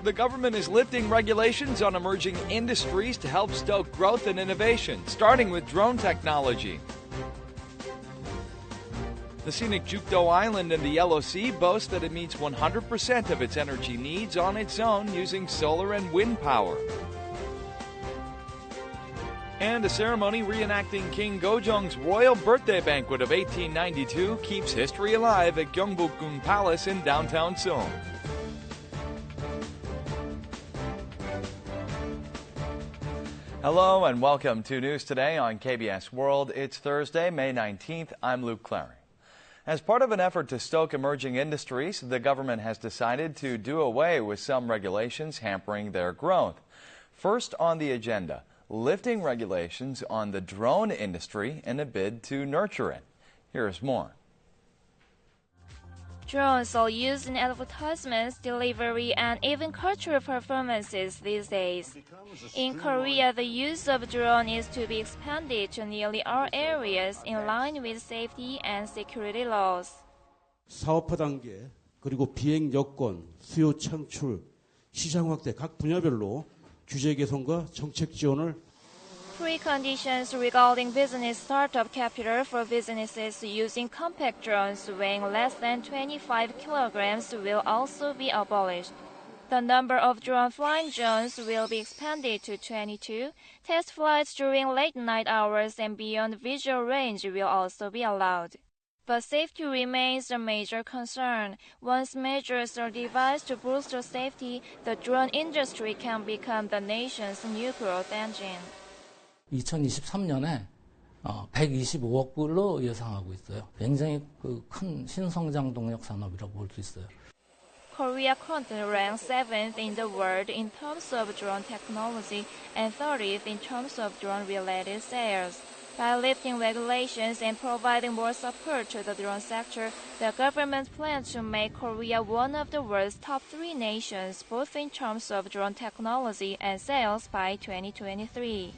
the government is lifting regulations on emerging industries to help stoke growth and innovation, starting with drone technology. The scenic Jukdo Island in the Yellow Sea boasts that it meets 100% of its energy needs on its own using solar and wind power. And a ceremony reenacting King Gojong's royal birthday banquet of 1892 keeps history alive at Gyeongbokgung Palace in downtown Seoul. Hello and welcome to News Today on KBS World. It's Thursday, May 19th. I'm Luke Clary. As part of an effort to stoke emerging industries, the government has decided to do away with some regulations hampering their growth. First on the agenda, lifting regulations on the drone industry in a bid to nurture it. Here's more. Drones are used in advertisements, delivery, and even cultural performances these days. In Korea, the use of drone is to be expanded to nearly all areas in line with safety and security laws. 사업화 단계, 그리고 비행 여건, 수요 창출, 시장 확대 각 분야별로 규제 개선과 정책 지원을 Preconditions regarding business startup capital for businesses using compact drones weighing less than 25 kilograms will also be abolished. The number of drone flying zones will be expanded to 22. Test flights during late night hours and beyond visual range will also be allowed. But safety remains a major concern. Once measures are devised to bolster safety, the drone industry can become the nation's new growth engine. 2023년에 125억 불로 예상하고 있어요. 굉장히 큰 신성장 동력 산업이라고 볼 수 있어요. Korea currently ranks 7th in the world in terms of drone technology and 30th in terms of drone-related sales. By lifting regulations and providing more support to the drone sector, the government plans to make Korea one of the world's top 3 nations, both in terms of drone technology and sales by 2023.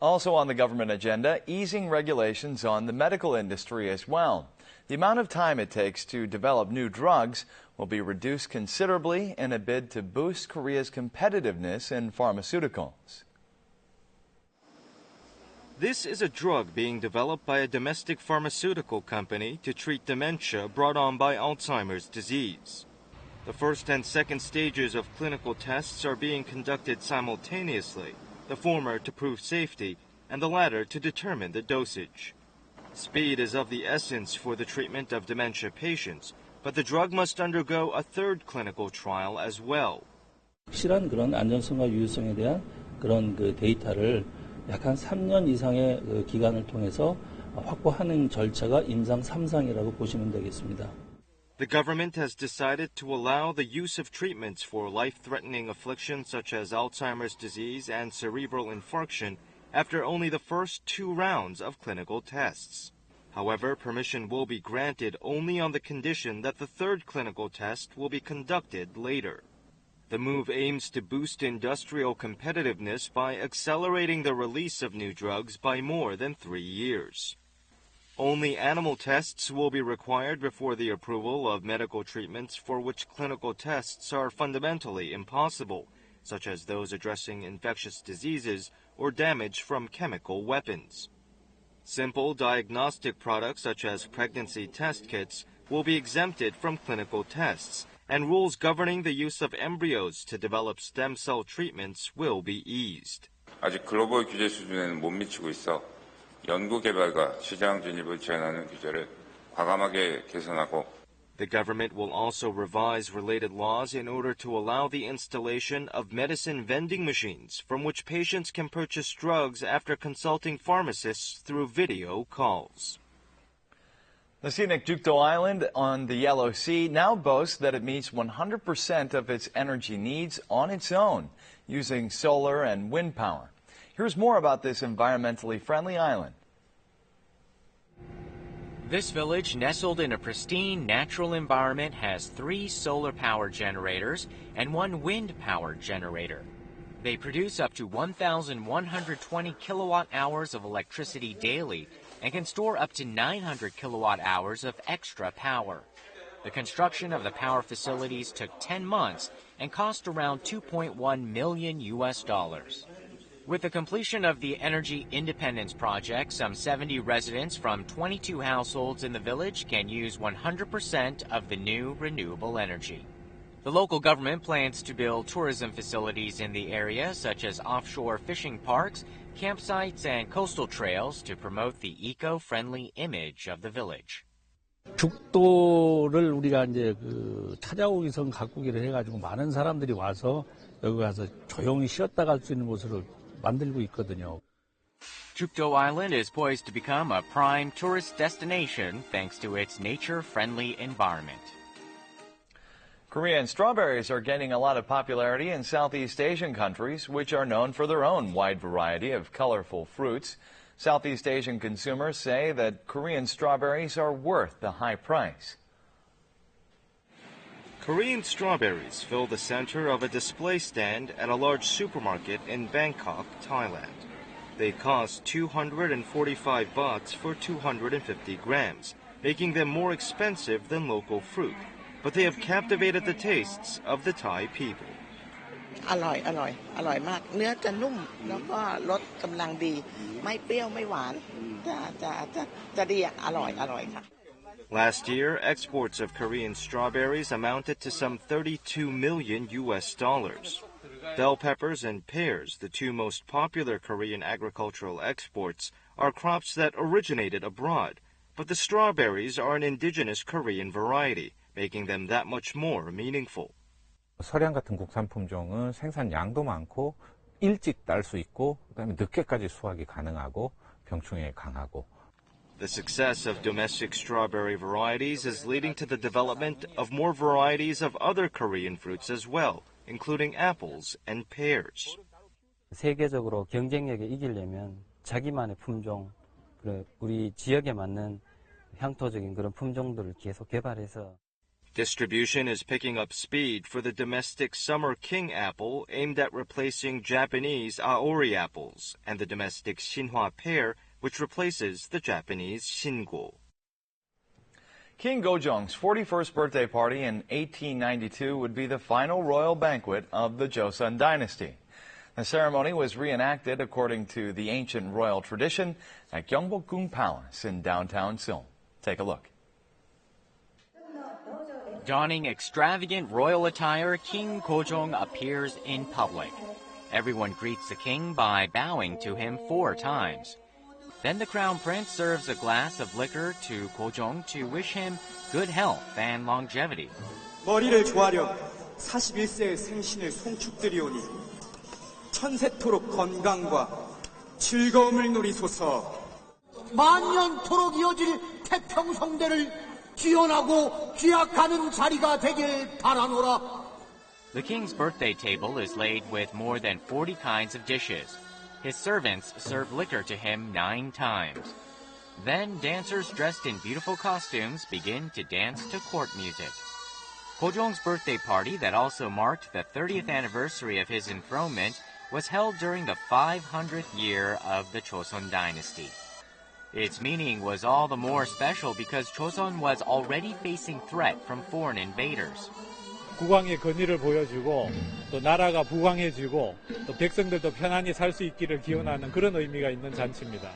Also on the government agenda, easing regulations on the medical industry as well. The amount of time it takes to develop new drugs will be reduced considerably in a bid to boost Korea's competitiveness in pharmaceuticals. This is a drug being developed by a domestic pharmaceutical company to treat dementia brought on by Alzheimer's disease. The first and second stages of clinical tests are being conducted simultaneously, the former to prove safety and the latter to determine the dosage. Speed is of the essence for the treatment of dementia patients, but the drug must undergo a third clinical trial as well. 확실한 그런 안전성과 유효성에 대한 그런 데이터를 약 한 3년 이상의 기간을 통해서 확보하는 절차가 임상 3상이라고 보시면 되겠습니다. The government has decided to allow the use of treatments for life-threatening afflictions such as Alzheimer's disease and cerebral infarction after only the first 2 rounds of clinical tests. However, permission will be granted only on the condition that the third clinical test will be conducted later. The move aims to boost industrial competitiveness by accelerating the release of new drugs by more than 3 years. Only animal tests will be required before the approval of medical treatments for which clinical tests are fundamentally impossible, such as those addressing infectious diseases or damage from chemical weapons. Simple diagnostic products such as pregnancy test kits will be exempted from clinical tests, and rules governing the use of embryos to develop stem cell treatments will be eased. 아직 글로벌 규제 수준에는 못 미치고 있어 연구개발과 시장 진입을 제한하는 규제를 과감하게 개선하고 The government will also revise related laws in order to allow the installation of medicine vending machines from which patients can purchase drugs after consulting pharmacists through video calls. The scenic Jukdo Island on the Yellow Sea now boasts that it meets 100% of its energy needs on its own, using solar and wind power. Here's more about this environmentally friendly island. This village, nestled in a pristine natural environment, has 3 solar power generators and 1 wind power generator. They produce up to 1,120 kilowatt hours of electricity daily and can store up to 900 kilowatt hours of extra power. The construction of the power facilities took 10 months and cost around $2.1 million. With the completion of the Energy Independence Project, some 70 residents from 22 households in the village can use 100% of the new renewable energy. The local government plans to build tourism facilities in the area, such as offshore fishing parks, campsites, and coastal trails to promote the eco-friendly image of the village. 죽도를 우리가 이제 찾아오기 전 가꾸기를 해가지고 많은 사람들이 와서 여기 가서 조용히 쉬었다 갈 수 있는 곳으로 만들고 있거든요. Chukdo Island is poised to become a prime tourist destination thanks to its nature-friendly environment. Korean strawberries are gaining a lot of popularity in Southeast Asian countries, which are known for their own wide variety of colorful fruits. Southeast Asian consumers say that Korean strawberries are worth the high price. Korean strawberries fill the center of a display stand at a large supermarket in Bangkok, Thailand. They cost 245 bahts for 250 grams, making them more expensive than local fruit. But they have captivated the tastes of the Thai people. อร่อยมากเนื้อจะนุ่มแล้วก็รสกำลังดีไม่เปรี้ยวไม่หวานจะดีอร่อยค่ะ Last year, exports of Korean strawberries amounted to some $32 million. Bell peppers and pears, the two most popular Korean agricultural exports, are crops that originated abroad. But the strawberries are an indigenous Korean variety, making them that much more meaningful. 서량 같은 국산 품종은 생산량도 많고 일찍 딸 수 있고 그다음에 늦게까지 수확이 가능하고 병충해에 강하고. The success of domestic strawberry varieties is leading to the development of more varieties of other Korean fruits as well, including apples and pears. 세계적으로 경쟁력에 이기려면 자기만의 품종, 우리 지역에 맞는 향토적인 그런 품종들을 계속 개발해서 Distribution is picking up speed for the domestic summer king apple aimed at replacing Japanese aori apples and the domestic Shinhwa pear, which replaces the Japanese Shingo. King Gojong's 41st birthday party in 1892 would be the final royal banquet of the Joseon dynasty. The ceremony was reenacted according to the ancient royal tradition at Gyeongbokgung Palace in downtown Seoul. Take a look. Donning extravagant royal attire, King Gojong appears in public. Everyone greets the king by bowing to him 4 times. Then the crown prince serves a glass of liquor to Gojong to wish him good health and longevity. 머리를 조아려 41세의 생신을 송축드리오니 천세토록 건강과 즐거움을 누리소서. 만년토록 이어질 태평성대를 기원하고 기약하는 자리가 되길 바라노라. The king's birthday table is laid with more than 40 kinds of dishes. His servants serve liquor to him 9 times. Then dancers dressed in beautiful costumes begin to dance to court music. Gojong's birthday party that also marked the 30th anniversary of his enthronement was held during the 500th year of the Joseon dynasty. Its meaning was all the more special because Joseon was already facing threat from foreign invaders. 국왕의 권위를 보여주고 또 나라가 부강해지고 또 백성들도 편안히 살 수 있기를 기원하는 그런 의미가 있는 잔치입니다.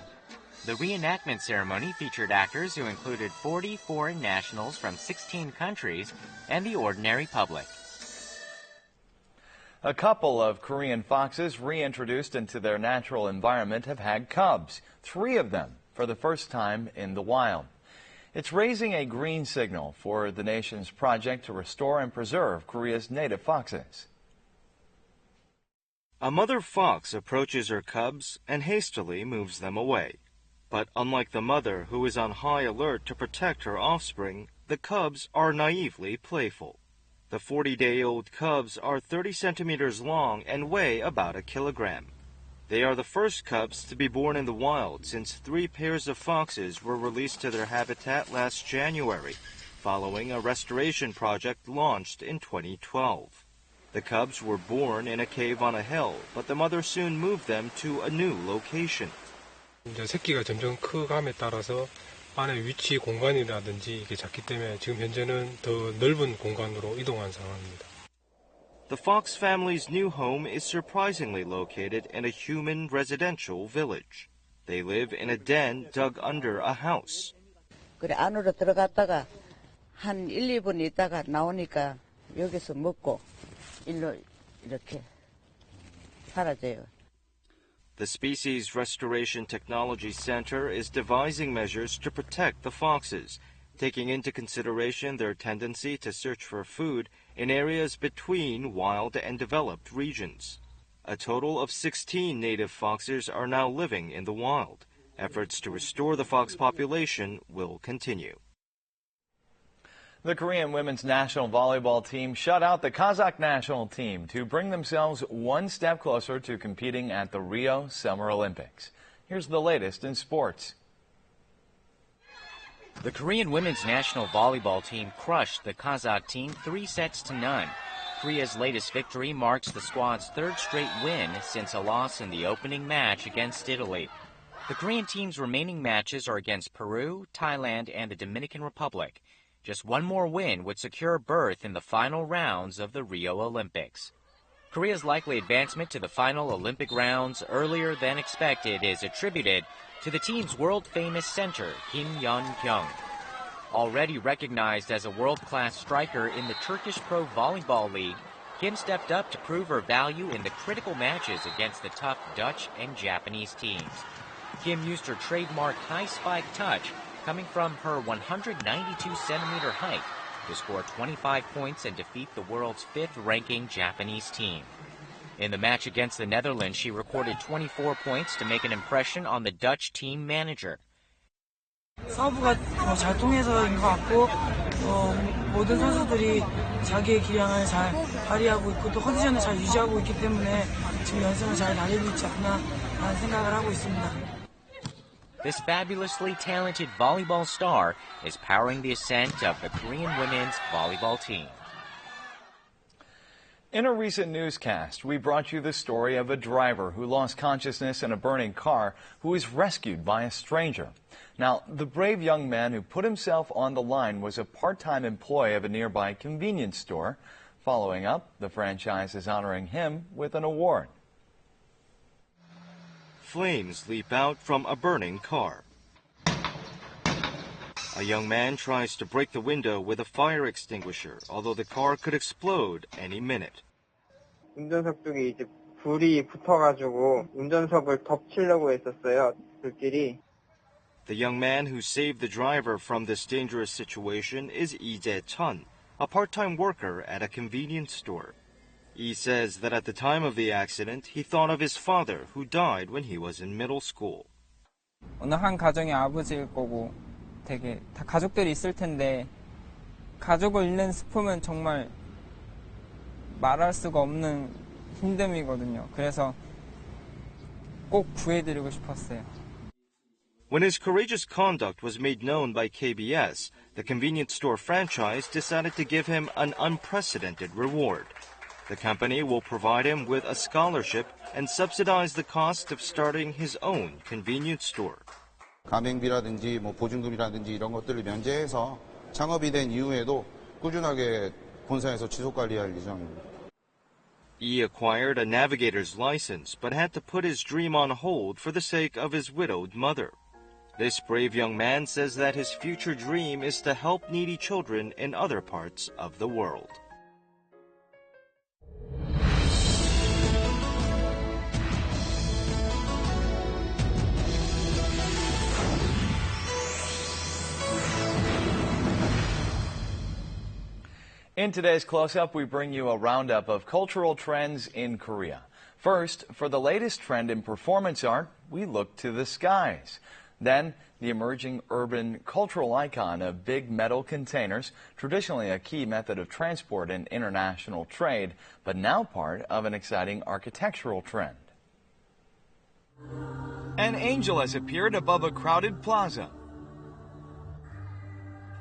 The reenactment ceremony featured actors who included 40 foreign nationals from 16 countries and the ordinary public. A couple of Korean foxes reintroduced into their natural environment have had cubs, 3 of them for the first time in the wild. It's raising a green signal for the nation's project to restore and preserve Korea's native foxes. A mother fox approaches her cubs and hastily moves them away. But unlike the mother, who is on high alert to protect her offspring, the cubs are naively playful. The 40-day-old cubs are 30 centimeters long and weigh about 1 kilogram. They are the first cubs to be born in the wild since 3 pairs of foxes were released to their habitat last January, following a restoration project launched in 2012. The cubs were born in a cave on a hill, but the mother soon moved them to a new location. 이제 새끼가 점점 커감에 따라서 안에 위치 공간이라든지 이게 작기 때문에 지금 현재는 더 넓은 공간으로 이동한 상황입니다. The Fox family's new home is surprisingly located in a human residential village. They live in a den dug under a house. 그래 안으로 들어갔다가 한 1, 2분 있다가 나오니까 여기서 먹고 일로 이렇게 사라져요. The Species Restoration Technology Center is devising measures to protect the foxes, taking into consideration their tendency to search for food in areas between wild and developed regions. A total of 16 native foxes are now living in the wild. Efforts to restore the fox population will continue. The Korean women's national volleyball team shut out the Kazakh national team to bring themselves one step closer to competing at the Rio Summer Olympics. Here's the latest in sports. The Korean women's national volleyball team crushed the Kazakh team 3-0. Korea's latest victory marks the squad's third straight win since a loss in the opening match against Italy. The Korean team's remaining matches are against Peru, Thailand, and the Dominican Republic. Just one more win would secure a berth in the final rounds of the Rio Olympics. Korea's likely advancement to the final Olympic rounds earlier than expected is attributed to the team's world-famous center, Kim Yeon-kyung. Already recognized as a world-class striker in the Turkish Pro Volleyball League, Kim stepped up to prove her value in the critical matches against the tough Dutch and Japanese teams. Kim used her trademark high spike touch, coming from her 192-centimeter height, to score 25 points and defeat the world's fifth-ranking Japanese team. In the match against the Netherlands, she recorded 24 points to make an impression on the Dutch team manager. 서브가 잘 통해서인 것 같고 모든 선수들이 자기의 기량을 잘 발휘하고 있고 또 컨디션을 잘 유지하고 있기 때문에 지금 연습을 잘 다니고 있지 않나라는 생각을 하고 있습니다. This fabulously talented volleyball star is powering the ascent of the Korean women's volleyball team. In a recent newscast, we brought you the story of a driver who lost consciousness in a burning car who was rescued by a stranger. Now, the brave young man who put himself on the line was a part-time employee of a nearby convenience store. Following up, the franchise is honoring him with an award. Flames leap out from a burning car. A young man tries to break the window with a fire extinguisher, although the car could explode any minute. 운전석 쪽에 이제 불이 붙어가지고 운전석을 덮치려고 했었어요, 불길이. The young man who saved the driver from this dangerous situation is Lee Jae-chun, a part-time worker at a convenience store. He says that at the time of the accident, he thought of his father, who died when he was in middle school. 어느 한 가정의 아버지일 거고 되게 다 가족들이 있을 텐데 가족을 잃는 슬픔은 정말 말할 수가 없는 힘듦이거든요. 그래서 꼭 구해드리고 싶었어요. When his courageous conduct was made known by KBS, the convenience store franchise decided to give him an unprecedented reward. The company will provide him with a scholarship and subsidize the cost of starting his own convenience store. 가맹비라든지 보증금이라든지 이런 것들을 면제해서 창업이 된 이후에도 꾸준하게 본사에서 지속 관리할 예정입니다. He acquired a navigator's license but had to put his dream on hold for the sake of his widowed mother. This brave young man says that his future dream is to help needy children in other parts of the world. In today's Close-Up, we bring you a roundup of cultural trends in Korea. First, for the latest trend in performance art, we look to the skies. Then, the emerging urban cultural icon of big metal containers, traditionally a key method of transport in international trade, but now part of an exciting architectural trend. An angel has appeared above a crowded plaza.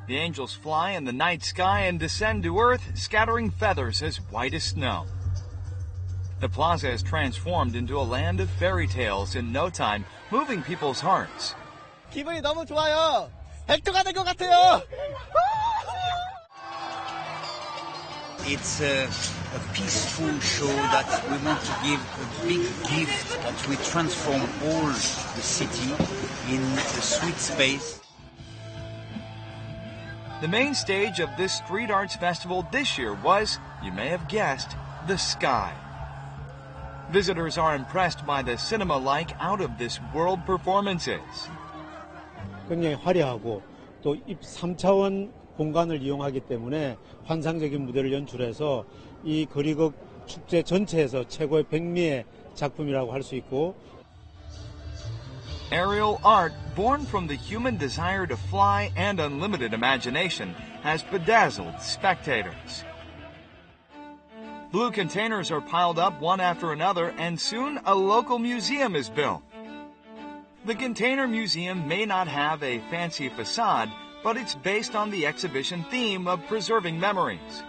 The angels fly in the night sky and descend to earth, scattering feathers as white as snow. The plaza has transformed into a land of fairy tales in no time, moving people's hearts. 기분이 너무 좋아요. 액터가 된 것 같아요. It's a peaceful show that we want to give a big gift that we transform all the city in a sweet space. The main stage of this street arts festival this year was, you may have guessed, the sky. Visitors are impressed by the cinema-like out-of-this-world performances. 굉장히 화려하고 또 3차원 공간을 이용하기 때문에 환상적인 무대를 연출해서 이 거리극 축제 전체에서 최고의 백미의 작품이라고 할 수 있고 Aerial art, born from the human desire to fly and unlimited imagination, has bedazzled spectators. Blue containers are piled up one after another, and soon a local museum is built. The container museum may not have a fancy facade, but it's based on the exhibition theme of preserving memories.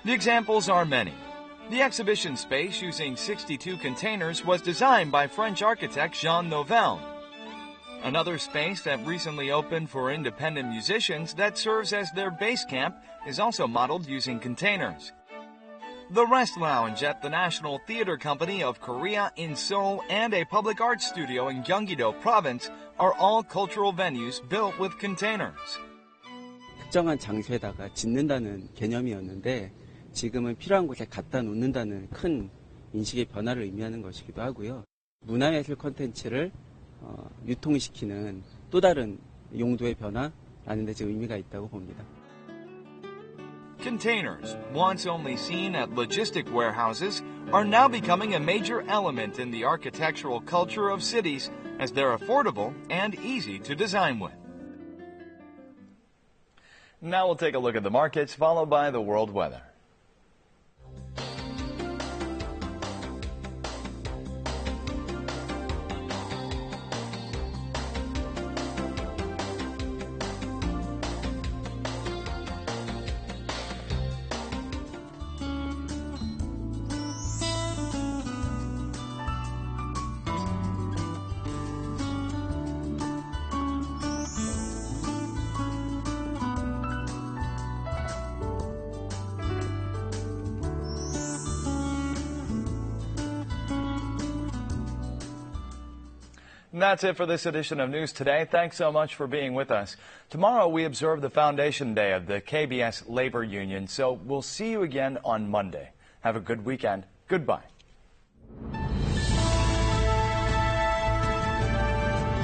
The examples are many. The exhibition space, using 62 containers, was designed by French architect Jean Nouvel. Another space that recently opened for independent musicians that serves as their base camp is also modeled using containers. The Rest Lounge at the National Theatre Company of Korea in Seoul and a public art studio in Gyeonggi-do Province are all cultural venues built with containers. 특정한 장소에다가 짓는다는 개념이었는데 지금은 필요한 곳에 갖다 놓는다는 큰 인식의 변화를 의미하는 것이기도 하고요. 문화예술 콘텐츠를 유통시키는 또 다른 용도의 변화라는 데 지금 의미가 있다고 봅니다. Containers, once only seen at logistic warehouses, are now becoming a major element in the architectural culture of cities as they're affordable and easy to design with. Now we'll take a look at the markets, followed by the world weather. And that's it for this edition of News Today. Thanks so much for being with us. Tomorrow we observe the Foundation Day of the KBS Labor Union, so we'll see you again on Monday. Have a good weekend. Goodbye.